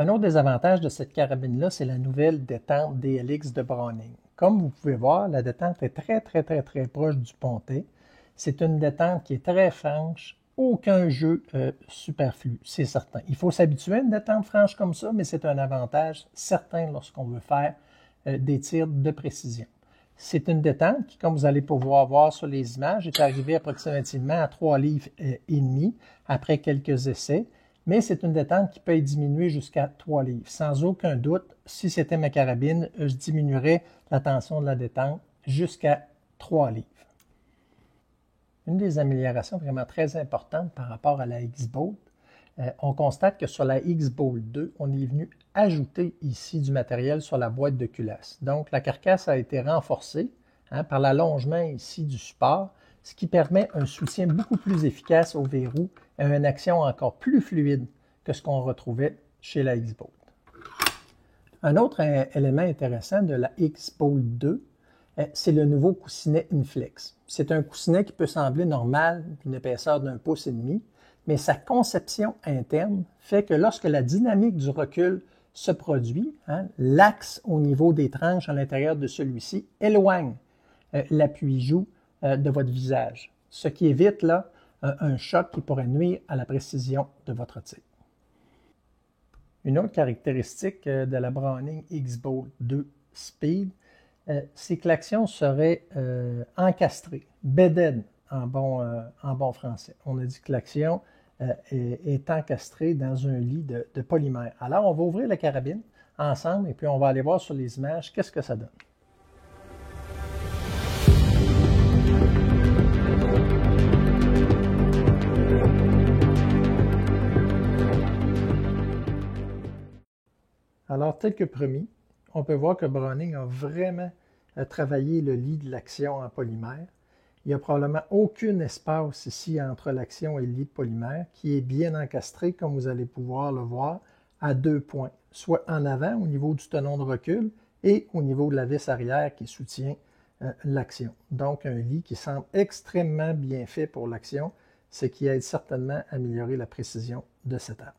Un autre des avantages de cette carabine-là, c'est la nouvelle détente DLX de Browning. Comme vous pouvez voir, la détente est très proche du pontet. C'est une détente qui est très franche, aucun jeu superflu, c'est certain. Il faut s'habituer à une détente franche comme ça, mais c'est un avantage certain lorsqu'on veut faire des tirs de précision. C'est une détente qui, comme vous allez pouvoir voir sur les images, est arrivée approximativement à 3 livres et demi après quelques essais, mais c'est une détente qui peut être diminuée jusqu'à 3 livres. Sans aucun doute, si c'était ma carabine, je diminuerais la tension de la détente jusqu'à 3 livres. Une des améliorations vraiment très importantes par rapport à la X-Bolt, on constate que sur la X-Bolt 2, on est venu ajouter ici du matériel sur la boîte de culasse. Donc, la carcasse a été renforcée par l'allongement ici du support, ce qui permet un soutien beaucoup plus efficace au verrou et une action encore plus fluide que ce qu'on retrouvait chez la X-Bolt. Un autre élément intéressant de la X-Bolt 2, c'est le nouveau coussinet Inflex. C'est un coussinet qui peut sembler normal, d'une épaisseur d'1,5 pouce, mais sa conception interne fait que lorsque la dynamique du recul se produit, l'axe au niveau des tranches à l'intérieur de celui-ci éloigne l'appui-joue de votre visage, ce qui évite là un choc qui pourrait nuire à la précision de votre tir. Une autre caractéristique de la Browning X-Bolt 2 Speed, c'est que l'action serait encastrée, bedded en bon français. On a dit que l'action est encastrée dans un lit de polymère. Alors, on va ouvrir la carabine ensemble et puis on va aller voir sur les images qu'est-ce que ça donne. Alors, tel que promis, on peut voir que Browning a vraiment travaillé le lit de l'action en polymère. Il n'y a probablement aucun espace ici entre l'action et le lit de polymère qui est bien encastré, comme vous allez pouvoir le voir, à 2 points, soit en avant au niveau du tenon de recul et au niveau de la vis arrière qui soutient l'action. Donc, un lit qui semble extrêmement bien fait pour l'action, ce qui aide certainement à améliorer la précision de cette arme.